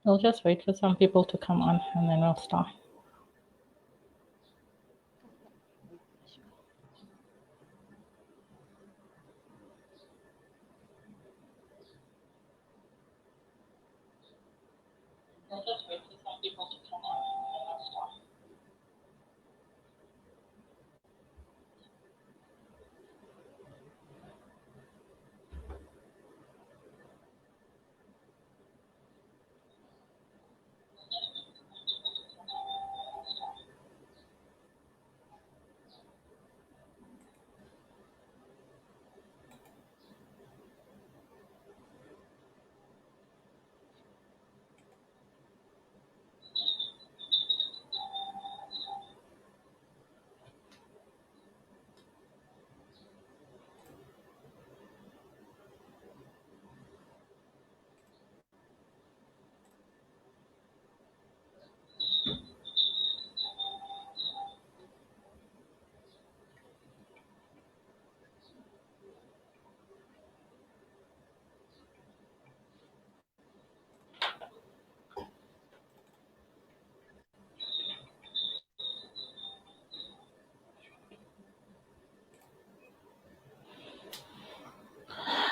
We'll just wait for some people to come on and then we'll start. We'll just wait for some people to come on and then we'll start.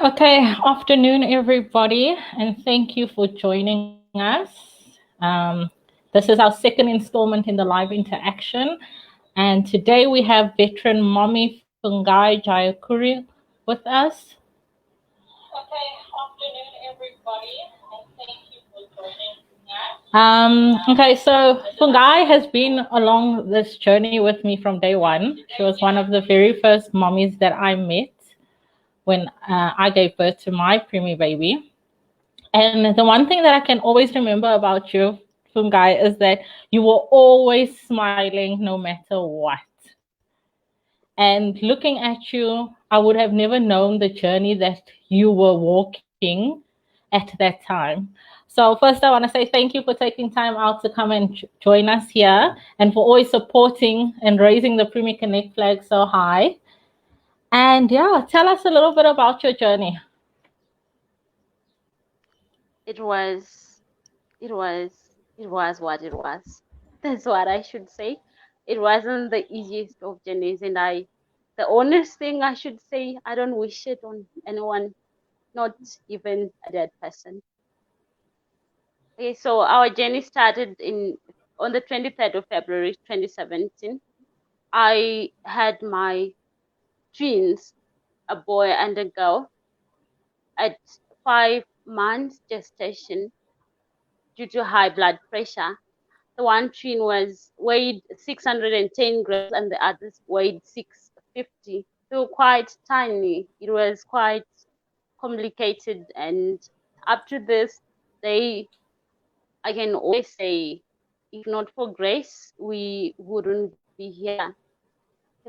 Okay, afternoon, everybody, and thank you for joining us. This is our second installment in the live interaction, and today we have veteran Mommy Funghai Jayaguru with us. Okay, afternoon, everybody, and thank you for joining us. Okay, so Funghai has been along this journey with me from day one. She was one of the very first mommies that I met when I gave birth to my preemie baby. And the one thing that I can always remember about you, Funghai, is that you were always smiling no matter what. And looking at you, I would have never known the journey that you were walking at that time. So first, I want to say thank you for taking time out to come and join us here and for always supporting and raising the Preemie Connect flag so high. And yeah, tell us a little bit about your journey. It was what it was. That's what I should say. It wasn't the easiest of journeys, and the honest thing I should say, I don't wish it on anyone, not even a dead person. Okay, so our journey started on the 23rd of February 2017. I had my twins, a boy and a girl, at 5 months gestation due to high blood pressure. The one twin weighed 610 grams and the others weighed 650. They were quite tiny. It was quite complicated, and up to this day, I can always say, if not for grace, we wouldn't be here.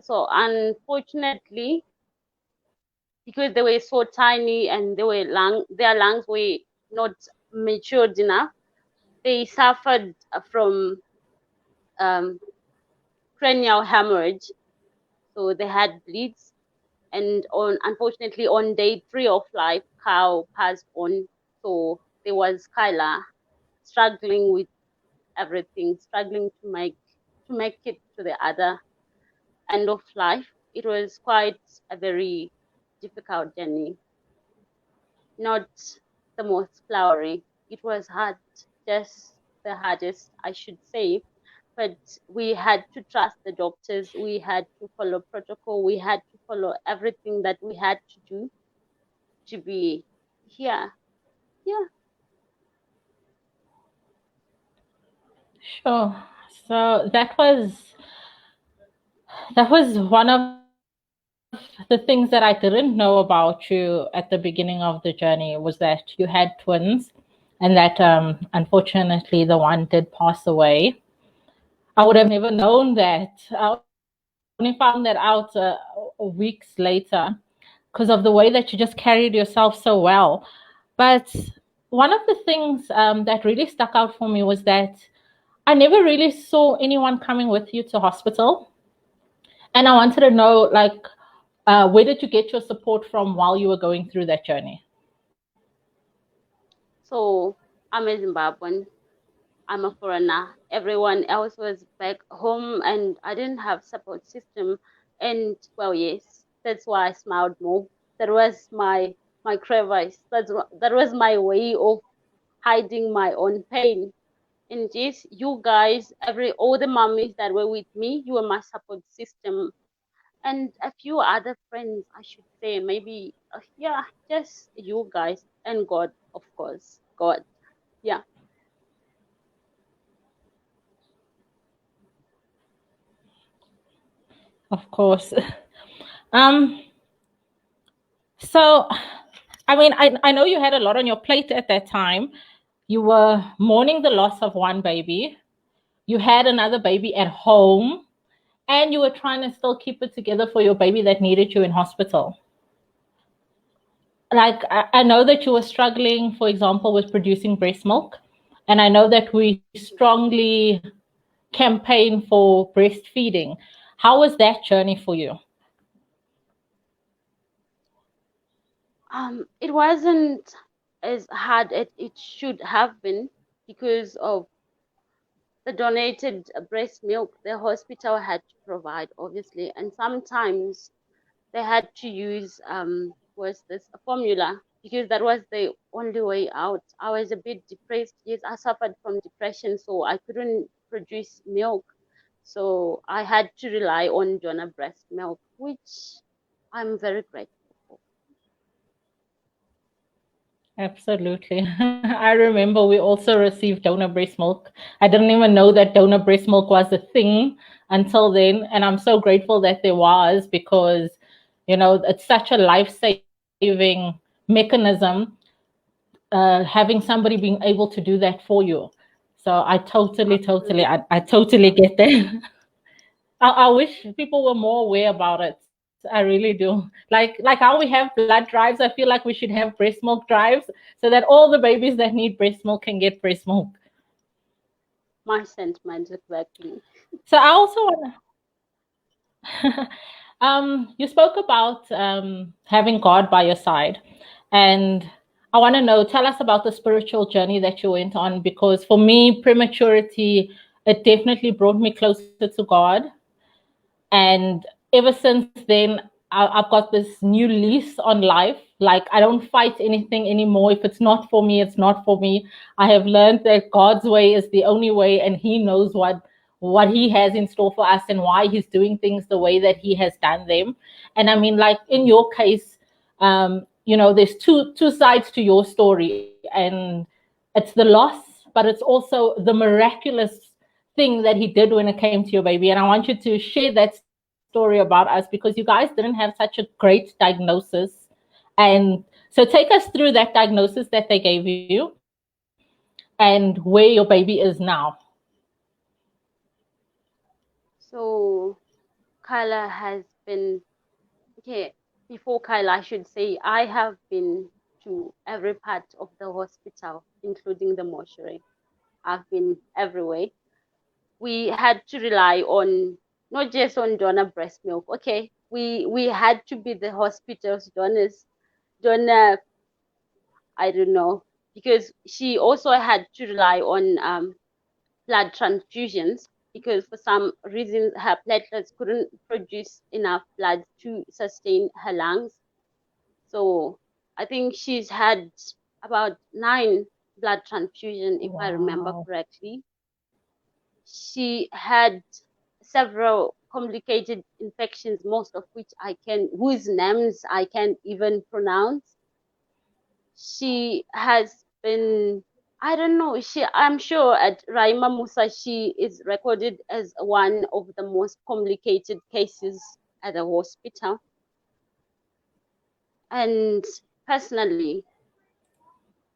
So unfortunately, because they were so tiny and their lungs were not matured enough, they suffered from cranial hemorrhage. So they had bleeds, and unfortunately on day 3 of life, cow passed on. So there was Kyla struggling with everything, struggling to make it to the other end of life. It was quite a very difficult journey, not the most flowery. It was hard, just the hardest, I should say. But we had to trust the doctors. We had to follow protocol. We had to follow everything that we had to do to be here. Yeah. Sure. So that was one of the things that I didn't know about you at the beginning of the journey, was that you had twins and that unfortunately the one did pass away. I would have never known that. I only found that out weeks later because of the way that you just carried yourself so well. But one of the things that really stuck out for me was that I never really saw anyone coming with you to hospital. And I wanted to know, like, where did you get your support from while you were going through that journey? So I'm a Zimbabwean. I'm a foreigner. Everyone else was back home and I didn't have support system. And well, yes, that's why I smiled more. That was my crevice. That was my way of hiding my own pain. And yes, you guys, all the mummies that were with me, you were my support system. And a few other friends, I should say, maybe, yeah, just you guys and God, of course. God, yeah. Of course. Um, so, I mean, I know you had a lot on your plate at that time. You were mourning the loss of one baby. You had another baby at home, and you were trying to still keep it together for your baby that needed you in hospital. Like, I know that you were struggling, for example, with producing breast milk. And I know that we strongly campaign for breastfeeding. How was that journey for you? It wasn't as hard as it should have been because of the donated breast milk the hospital had to provide, obviously, and sometimes they had to use was this a formula because that was the only way out. I was a bit depressed. Yes, I suffered from depression, so I couldn't produce milk. So I had to rely on donor breast milk, which I'm very grateful for. Absolutely. I remember we also received donor breast milk. I didn't even know that donor breast milk was a thing until then. And I'm so grateful that there was because, it's such a life saving mechanism, having somebody being able to do that for you. So I totally get that. I wish people were more aware about it. I really do. Like how we have blood drives, I feel like we should have breast milk drives so that all the babies that need breast milk can get breast milk. My sentiments exactly. So I also want to, you spoke about having God by your side, and I want to know, tell us about the spiritual journey that you went on, because for me, prematurity, it definitely brought me closer to God. And ever since then, I've got this new lease on life. Like, I don't fight anything anymore. If it's not for me, it's not for me. I have learned that God's way is the only way, and He knows what He has in store for us and why He's doing things the way that He has done them. And I mean, like in your case, there's two sides to your story, and it's the loss, but it's also the miraculous thing that He did when it came to your baby. And I want you to share that story about us, because you guys didn't have such a great diagnosis. And so take us through that diagnosis that they gave you and where your baby is now. So Kyla has been okay. Before Kyla, I should say I have been to every part of the hospital, including the mortuary. I've been everywhere. We had to rely on not just on donor breast milk. Okay, we had to be the hospital's donor. I don't know, because she also had to rely on blood transfusions because for some reason her platelets couldn't produce enough blood to sustain her lungs. So I think she's had about 9 blood transfusion, if I remember Wow. correctly. She had several complicated infections, most of which whose names I can't even pronounce. She has been, I don't know, I'm sure at Raima Musa, she is recorded as one of the most complicated cases at the hospital. And personally,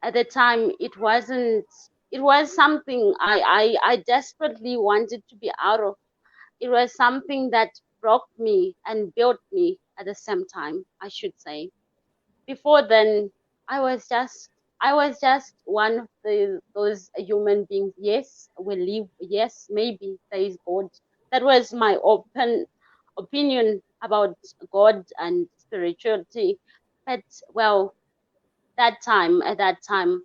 at the time, it was something I desperately wanted to be out of. It was something that broke me and built me at the same time, I should say. Before then, I was just I was just one of those human beings. Yes, we live. Yes, maybe there is God. That was my open opinion about God and spirituality. But well, at that time,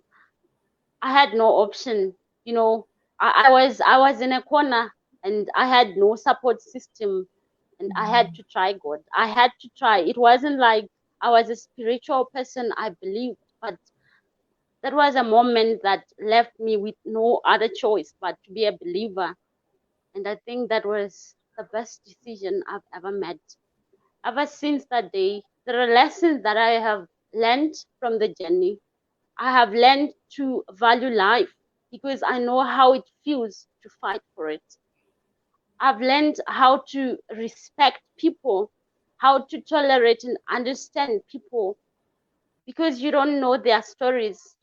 I had no option. You know, I was in a corner and I had no support system, and I had to try God. I had to try. It wasn't like I was a spiritual person, I believed, but that was a moment that left me with no other choice but to be a believer. And I think that was the best decision I've ever made. Ever since that day, there are lessons that I have learned from the journey. I have learned to value life because I know how it feels to fight for it. I've learned how to respect people, how to tolerate and understand people because you don't know their stories.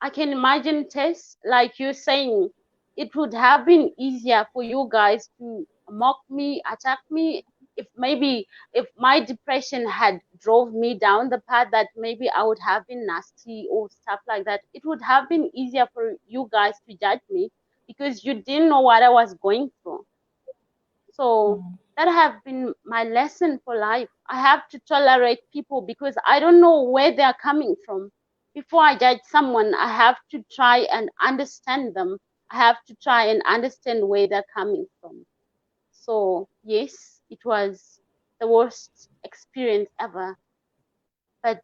I can imagine, Tess, like you're saying, it would have been easier for you guys to mock me, attack me, if maybe if my depression had drove me down the path that maybe I would have been nasty or stuff like that. It would have been easier for you guys to judge me because you didn't know what I was going through. So that have been my lesson for life. I have to tolerate people because I don't know where they're coming from. Before I judge someone, I have to try and understand them. I have to try and understand where they're coming from. So yes, it was the worst experience ever, but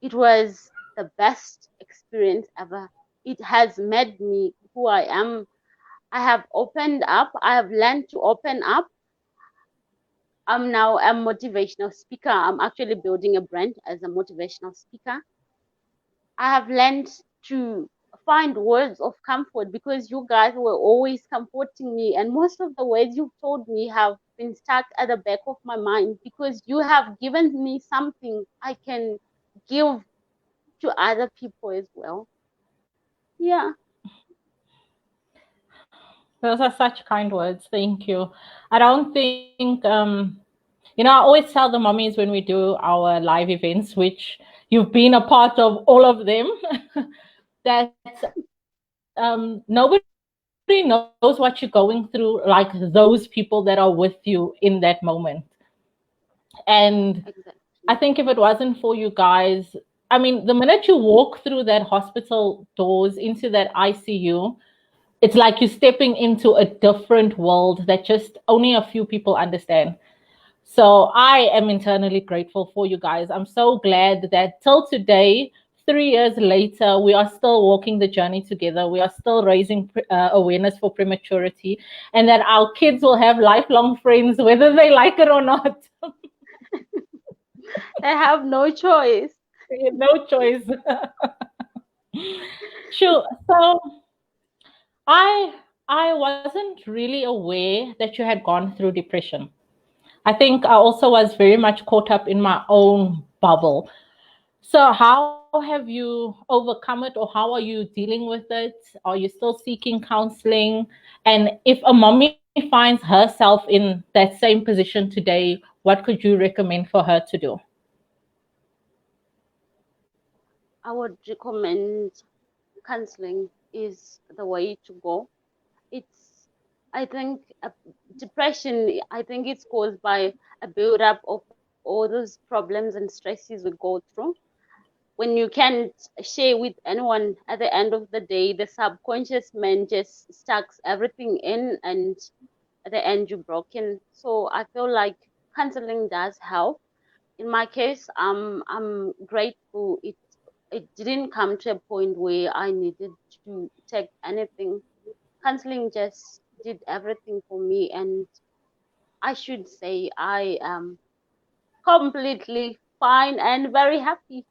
it was the best experience ever. It has made me who I am. I have opened up. I have learned to open up. I'm now a motivational speaker. I'm actually building a brand as a motivational speaker. I have learned to find words of comfort because you guys were always comforting me, and most of the words you've told me have been stuck at the back of my mind because you have given me something I can give to other people as well. Yeah. Those are such kind words. Thank you. I don't think, I always tell the mommies when we do our live events, which you've been a part of all of them, that nobody knows what you're going through like those people that are with you in that moment. And I Exactly. think if it wasn't for you guys, I mean, the minute you walk through that hospital doors into that ICU, it's like you're stepping into a different world that just only a few people understand. So I am internally grateful for you guys. I'm so glad that till today, 3 years later, we are still walking the journey together. We are still raising awareness for prematurity, and that our kids will have lifelong friends, whether they like it or not. They have no choice. No choice. Sure. So I I wasn't really aware that you had gone through depression. I think I also was very much caught up in my own bubble. So, how have you overcome it, or how are you dealing with it? Are you still seeking counseling? And if a mommy finds herself in that same position today, what could you recommend for her to do? I would recommend counseling is the way to go. It's, I think, depression, I think it's caused by a build-up of all those problems and stresses we go through. When you can't share with anyone, at the end of the day, the subconscious mind just stacks everything in, and at the end, you're broken. So I feel like counseling does help. In my case, I'm grateful it didn't come to a point where I needed to take anything. Counseling just did everything for me, and I should say I am completely fine and very happy.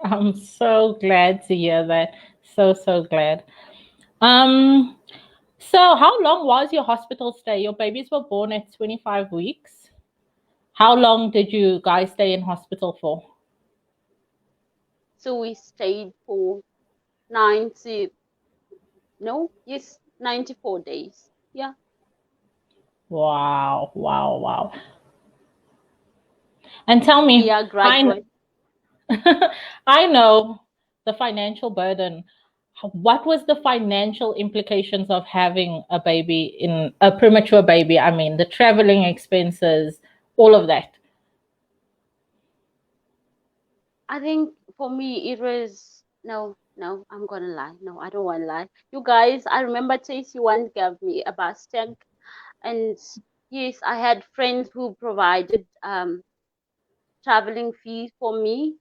I'm so glad to hear that. So, so glad. Um, so how long was your hospital stay? Your babies were born at 25 weeks. How long did you guys stay in hospital for? So we stayed for 90, no, yes, 94 days. Yeah, Wow, wow, wow. And tell we me, are graduate. I know the financial burden. What was the financial implications of having a baby, in a premature baby? I mean, the traveling expenses, all of that. I think for me, it was. No, no, I'm gonna lie. No, I don't want to lie. You guys, I remember Tracy once gave me a bus tank, and yes, I had friends who provided traveling fees for me.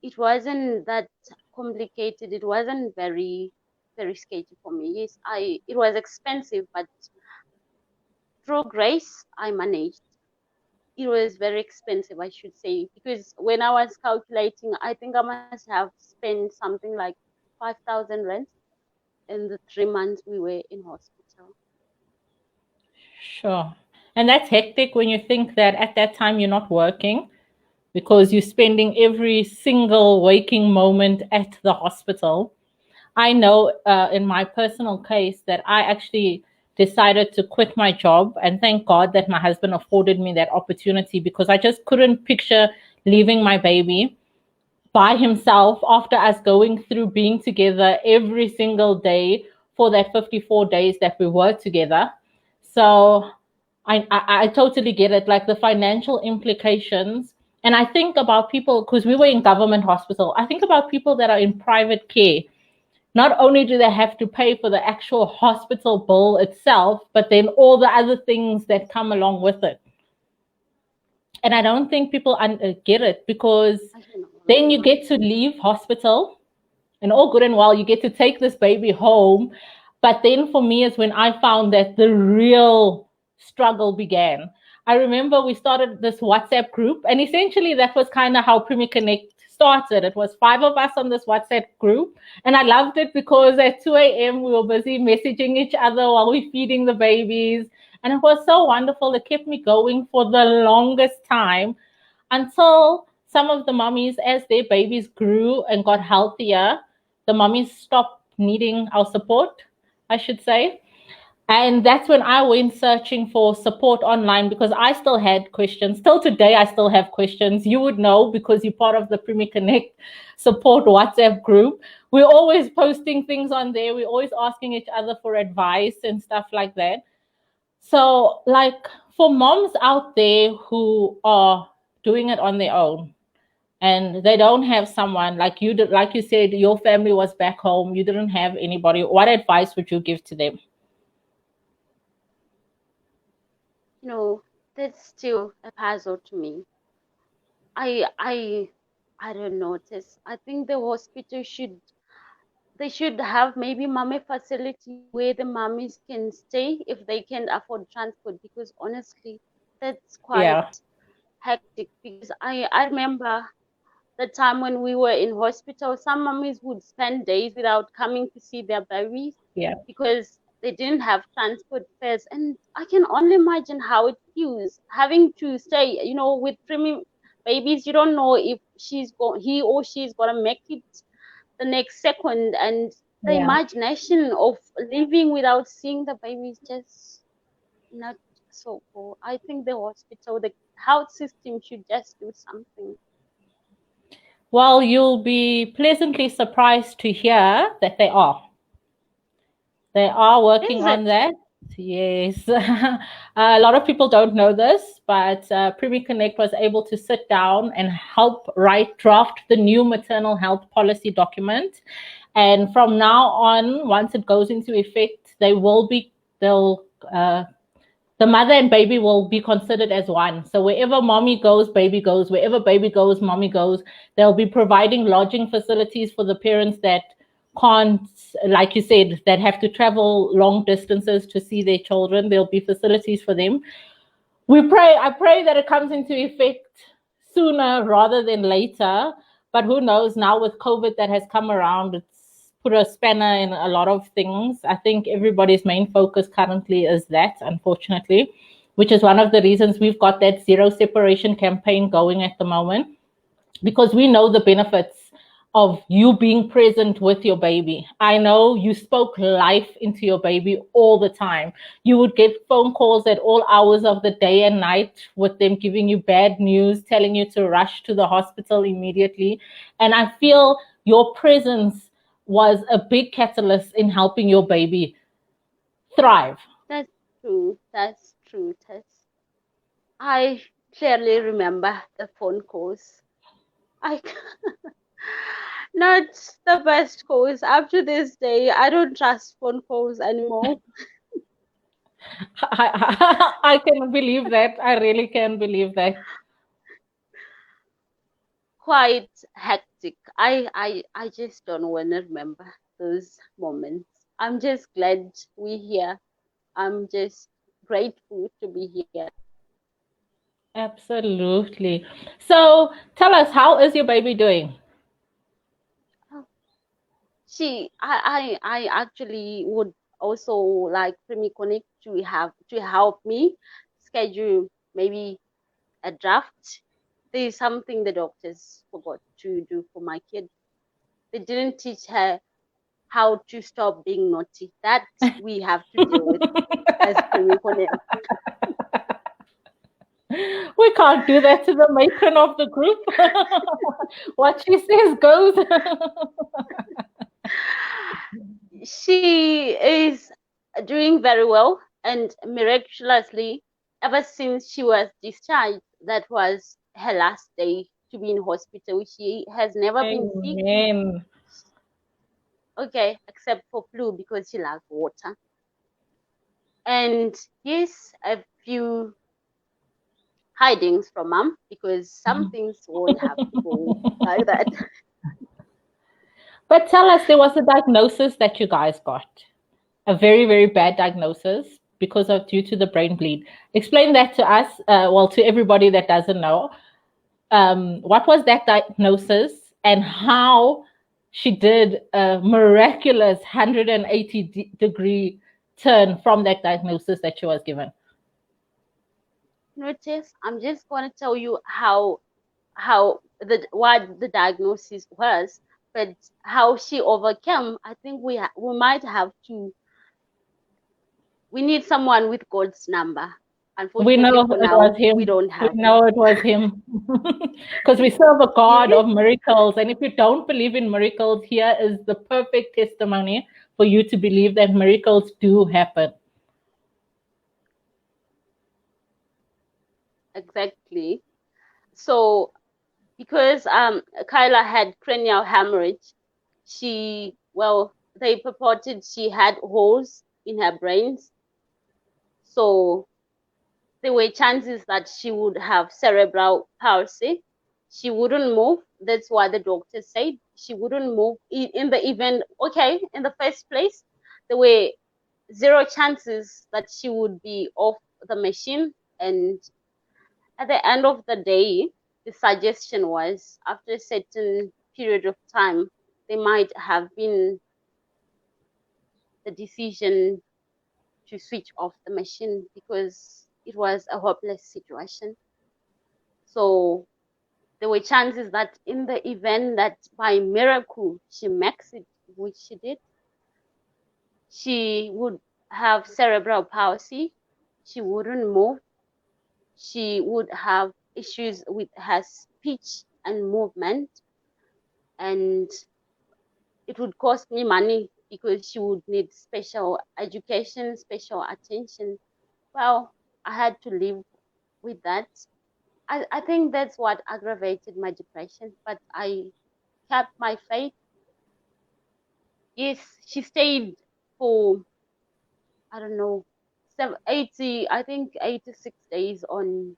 It wasn't that complicated. It wasn't very sketchy for me. Yes, I it was expensive, but through grace, I managed. It was very expensive, I should say, because when I was calculating, I think I must have spent something like 5,000 rand in the 3 months we were in hospital. Sure. And that's hectic when you think that at that time you're not working because you're spending every single waking moment at the hospital. I know in my personal case that I actually decided to quit my job, and thank God that my husband afforded me that opportunity because I just couldn't picture leaving my baby by himself after us going through being together every single day for that 54 days that we were together. So I totally get it, like the financial implications. And I think about people, because we were in government hospital, I think about people that are in private care. Not only do they have to pay for the actual hospital bill itself, but then all the other things that come along with it. And I don't think people get it because I can only then you get to imagine. leave hospital and all good and well, you get to take this baby home. But then for me is when I found that the real struggle began. I remember we started this WhatsApp group, and essentially that was kind of how Premier Connect started. It was five of us on this WhatsApp group, and I loved it because at 2 a.m. we were busy messaging each other while we feeding the babies. And it was so wonderful. It kept me going for the longest time until some of the mummies, as their babies grew and got healthier, the mummies stopped needing our support, I should say. And that's when I went searching for support online because I still had questions. Till today, I still have questions. You would know because you're part of the Preemie Connect support WhatsApp group. We're always posting things on there. We're always asking each other for advice and stuff like that. So, like for moms out there who are doing it on their own and they don't have someone like you did, like you said, your family was back home, you didn't have anybody, what advice would you give to them? You know, that's still a puzzle to me. I I I don't know this. I think the hospital should they should have maybe mommy facilities where the mummies can stay if they can afford transport, because honestly that's quite Yeah, hectic. Because I remember the time when we were in hospital, some mummies would spend days without coming to see their babies yeah, because they didn't have transport fares. And I can only imagine how it feels having to stay, with preemie babies. You don't know if he or she's gonna make it the next second, and the yeah. imagination of living without seeing the baby is just not so cool. I think the hospital, the health system should just do something. Well, you'll be pleasantly surprised to hear that they are working Is on it? that. Yes. A lot of people don't know this, but Privy Connect was able to sit down and help draft the new maternal health policy document. And from now on, once it goes into effect, they'll, uh, the mother and baby will be considered as one. So wherever mommy goes, baby goes. Wherever baby goes, mommy goes. They'll be providing lodging facilities for the parents that can't, like you said, that have to travel long distances to see their children. There'll be facilities for them. I pray that it comes into effect sooner rather than later. But who knows? Now with COVID that has come around, it's put a spanner in a lot of things. I think everybody's main focus currently is that, unfortunately, which is one of the reasons we've got that zero separation campaign going at the moment because we know the benefits of you being present with your baby. I know you spoke life into your baby all the time. You would get phone calls at all hours of the day and night with them giving you bad news, telling you to rush to the hospital immediately. And I feel your presence was a big catalyst in helping your baby thrive. That's true. That's true, Tess. I clearly remember the phone calls. I Not the best calls. Up to this day, I don't trust phone calls anymore. I can believe that. I really can believe that. Quite hectic. I just don't want to remember those moments. I'm just glad we're here. I'm just grateful to be here. Absolutely. So tell us, how is your baby doing? I actually would also like Preemie Connect to help me schedule maybe a draft. There is something the doctors forgot to do for my kid. They didn't teach her how to stop being naughty. That we have to deal with as Preemie Connect. We can't do that to the matron of the group. What she says goes. She is doing very well, and miraculously, ever since she was discharged, that was her last day to be in hospital. She has never been sick, Amen. okay, except for flu because she loves water. And yes, a few hidings from mom because some things won't have to go like that. But tell us, there was a diagnosis that you guys got, a very, very bad diagnosis because of due to the brain bleed. Explain that to us, well, to everybody that doesn't know. What was that diagnosis and how she did a miraculous 180-degree turn from that diagnosis that she was given. Notice, I'm just going to tell you how what the diagnosis was, but how she overcame. I think we might have to. We need someone with God's number. We Unfortunately, know for it was now, we him. don't We have it. know it was him. Because we serve a God Yes, of miracles. And if you don't believe in miracles, here is the perfect testimony for you to believe that miracles do happen. exactly. So because Kyla had cranial hemorrhage, they purported she had holes in her brains. So there were chances that she would have cerebral palsy. She wouldn't move. That's why the doctor said she wouldn't move in the event. Okay, in the first place, there were zero chances that she would be off the machine. And at the end of the day, the suggestion was after a certain period of time, they might have been the decision to switch off the machine because it was a hopeless situation. So there were chances that in the event that by miracle she makes it, which she did, she would have cerebral palsy. She wouldn't move. She would have issues with her speech and movement. And it would cost me money because she would need special education, special attention. Well, I had to live with that. I think that's what aggravated my depression, but I kept my faith. Yes, she stayed for, I don't know, 80, I think 86 days on.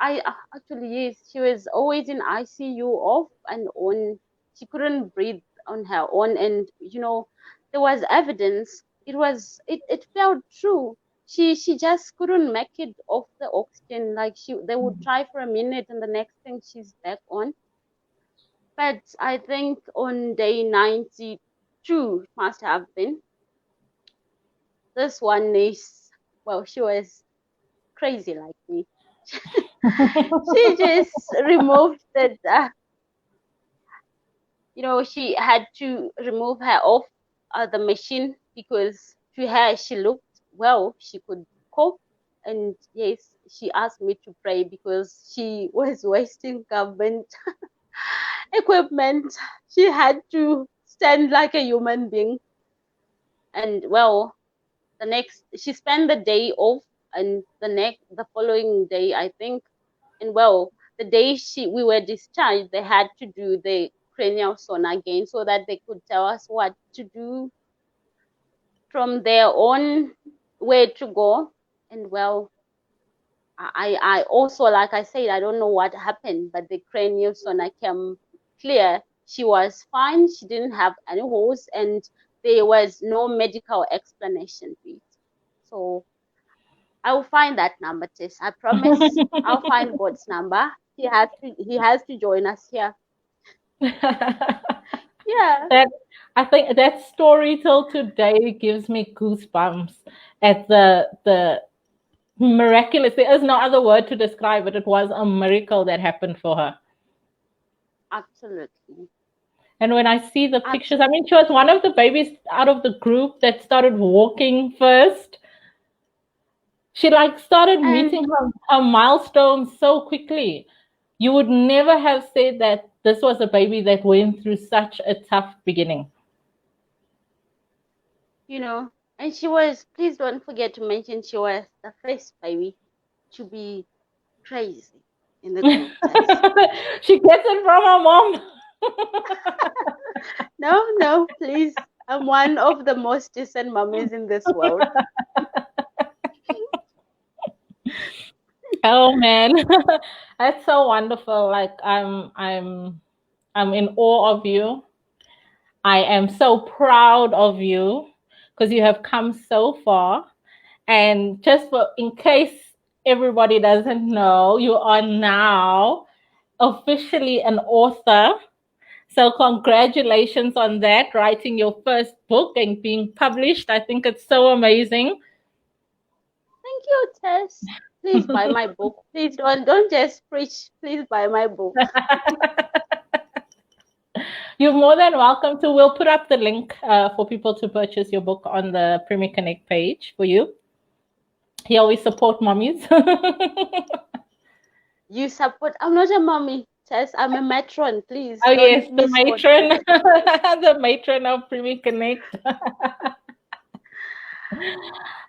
I actually, yes, she was always in ICU off and on. She couldn't breathe on her own. And, there was evidence. It felt true. She just couldn't make it off the oxygen. Like they would try for a minute and the next thing she's back on. But I think on day 92 must have been, this one is, well, she was crazy like me. She just removed that, she had to remove her off the machine because to her she looked well, she could cope. And yes, she asked me to pray because she was wasting government equipment. She had to stand like a human being. And well, she spent the day off, and the following day, I think. And well, the day we were discharged, they had to do the cranial sauna again so that they could tell us what to do from their own way to go. And well, I also, like I said, I don't know what happened, but the cranial sauna came clear. She was fine. She didn't have any holes, and there was no medical explanation to it. So I will find that number, Tess. I promise. I'll find God's number. He has to join us here. Yeah. That I think that story till today gives me goosebumps at the miraculous. There is no other word to describe it. It was a miracle that happened for her. Absolutely. And when I see the pictures, I mean, she was one of the babies out of the group that started walking first. She like started meeting her milestones so quickly. You would never have said that this was a baby that went through such a tough beginning. You know, and she was, please don't forget to mention, she was the first baby to be crazy in the group test. She gets it from her mom. No, please. I'm one of the most decent mummies in this world. Oh man, that's so wonderful. Like I'm in awe of you. I am so proud of you because you have come so far. And just for in case everybody doesn't know, you are now officially an author. So congratulations on that, writing your first book and being published. I think it's so amazing. Thank you, Tess. Please buy my book. Please don't just preach. Please buy my book. You're more than welcome to. We'll put up the link for people to purchase your book on the Preemie Connect page for you. He always support mommies. You support. I'm not a mommy, Tess. I'm a matron. Please. Oh Don't yes, the matron, the matron of Preemie Connect.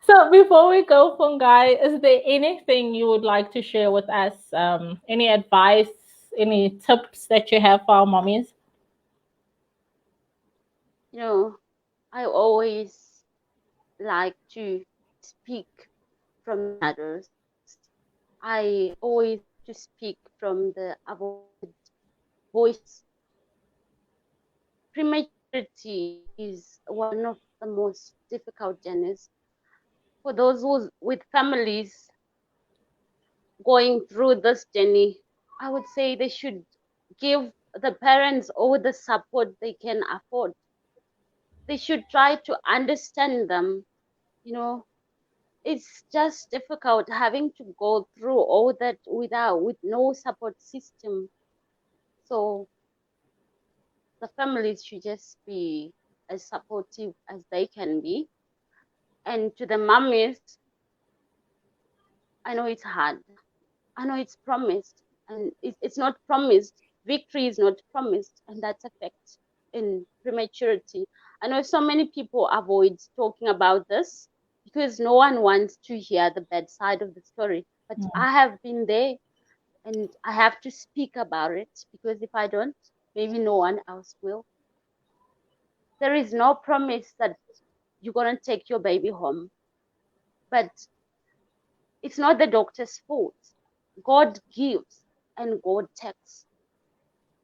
So before we go, Funghai, is there anything you would like to share with us? Any advice, any tips that you have for our mommies? You know, I always like to speak from the others. I always like to speak from the avoided voice. Prematurity is one of the most difficult journeys for those who with families going through this journey. I would say they should give the parents all the support they can afford. They should try to understand them. You know, it's just difficult having to go through all that with no support system. So the families should just be as supportive as they can be. And to the mummies, I know it's hard. I know it's promised, and it's not promised. Victory is not promised, and that's a fact in prematurity. I know so many people avoid talking about this because no one wants to hear the bad side of the story. But I have been there, and I have to speak about it because if I don't, maybe no one else will. There is no promise that you're gonna take your baby home, but it's not the doctor's fault. God gives and God takes.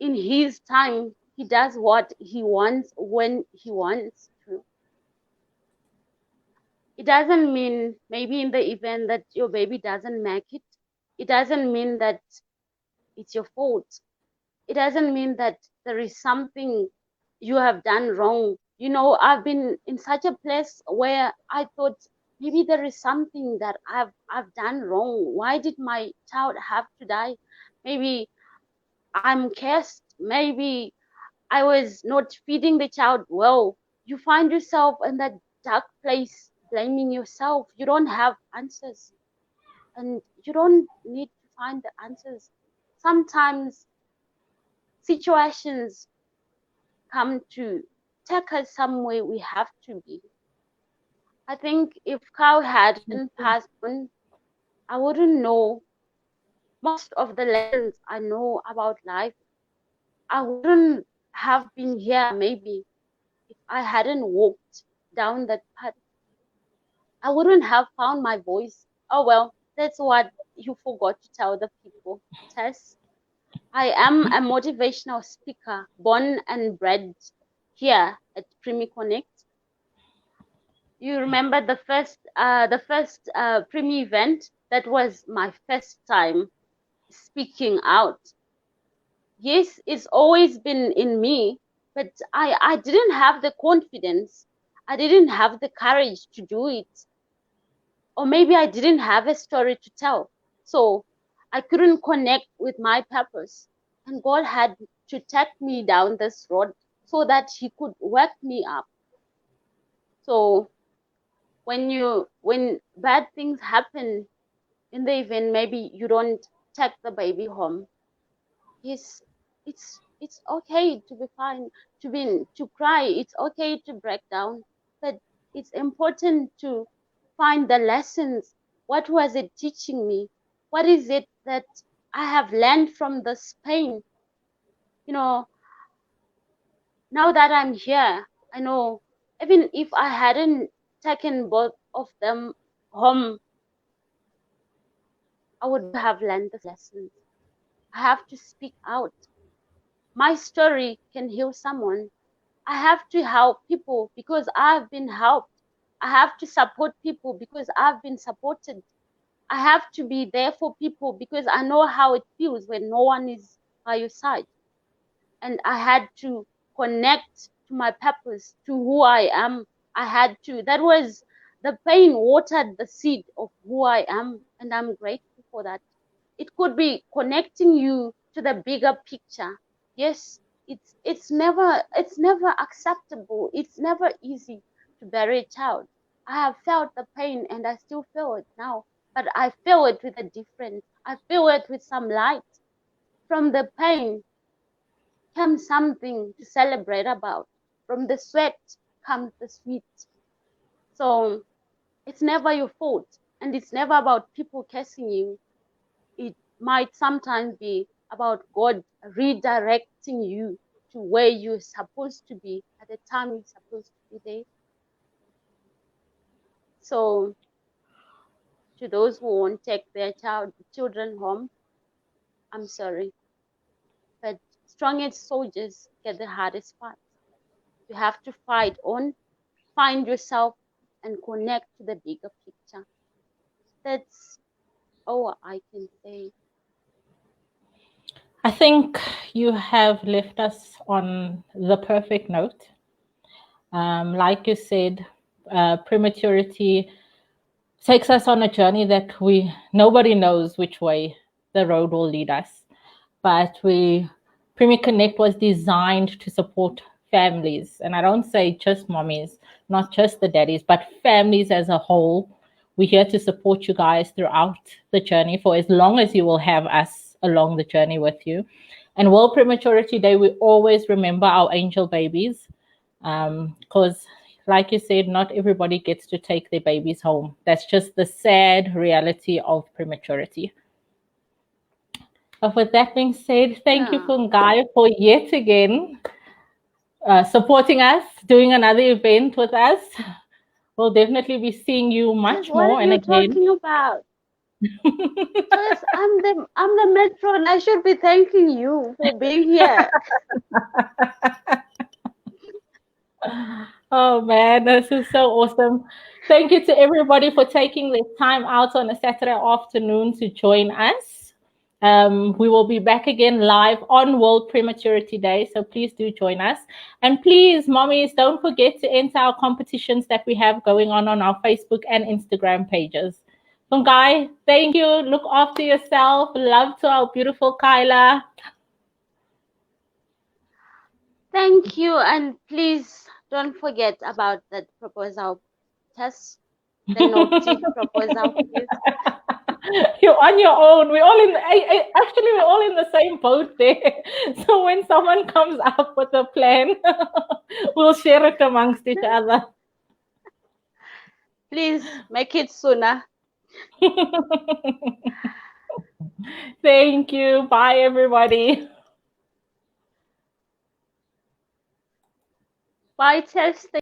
In His time, He does what He wants when He wants to. It doesn't mean maybe in the event that your baby doesn't make it, it doesn't mean that it's your fault. It doesn't mean that there is something you have done wrong. You know, I've been in such a place where I thought maybe there is something that I've done wrong. Why did my child have to die? Maybe I'm cursed. Maybe I was not feeding the child well. You find yourself in that dark place blaming yourself. You don't have answers, and you don't need to find the answers. Sometimes situations come to take us somewhere we have to be. I think if Cow hadn't passed on, I wouldn't know most of the lessons I know about life. I wouldn't have been here. Maybe if I hadn't walked down that path, I wouldn't have found my voice. Oh well, that's what you forgot to tell the people, Tess. I am a motivational speaker, born and bred here at Preemie Connect. You remember the first Preemie event? That was my first time speaking out. Yes, it's always been in me, but I didn't have the confidence. I didn't have the courage to do it. Or maybe I didn't have a story to tell. So I couldn't connect with my purpose. And God had to take me down this road so that He could wake me up. So when bad things happen in the event, maybe you don't take the baby home. Yes, it's okay to be fine, to cry. It's okay to break down, but it's important to find the lessons. What was it teaching me? What is it that I have learned from this pain? You know, now that I'm here, I know even if I hadn't taken both of them home, I would have learned the lessons. I have to speak out. My story can heal someone. I have to help people because I've been helped. I have to support people because I've been supported. I have to be there for people because I know how it feels when no one is by your side. And I had to connect to my purpose, to who I am. That was the pain watered the seed of who I am. And I'm grateful for that. It could be connecting you to the bigger picture. Yes, it's never acceptable. It's never easy to bury a child. I have felt the pain and I still feel it now, but I feel it with a difference. I feel it with some light. From the pain comes something to celebrate about. From the sweat comes the sweet. So it's never your fault, and it's never about people cursing you. It might sometimes be about God redirecting you to where you're supposed to be at the time you're supposed to be there. So to those who won't take their children home, I'm sorry. But strongest soldiers get the hardest part. You have to fight on, find yourself, and connect to the bigger picture. That's all I can say. I think you have left us on the perfect note. Like you said, prematurity takes us on a journey that nobody knows which way the road will lead us. But Preemie Connect was designed to support families, and I don't say just mommies, not just the daddies, but families as a whole. We're here to support you guys throughout the journey for as long as you will have us along the journey with you. And World Prematurity Day, we always remember our angel babies, because like you said, not everybody gets to take their babies home. That's just the sad reality of prematurity. But with that being said, thank you, Yeah. Funghai, for yet again supporting us, doing another event with us. We'll definitely be seeing you Yes, much what more are and you again. talking about? Yes, I'm the matron. I should be thanking you for being here. Oh man, this is so awesome. Thank you to everybody for taking the time out on a Saturday afternoon to join us. We will be back again live on World Prematurity Day, so please do join us. And please, mommies, don't forget to enter our competitions that we have going on our Facebook and Instagram pages. Funghai, thank you. Look after yourself. Love to our beautiful Kyla. Thank you, and please don't forget about that proposal test, the naughty proposal, please. You're on your own. We're all actually we're all in the same boat there. So when someone comes up with a plan, we'll share it amongst each other. Please make it sooner. Thank you. Bye everybody. Bye, Tess.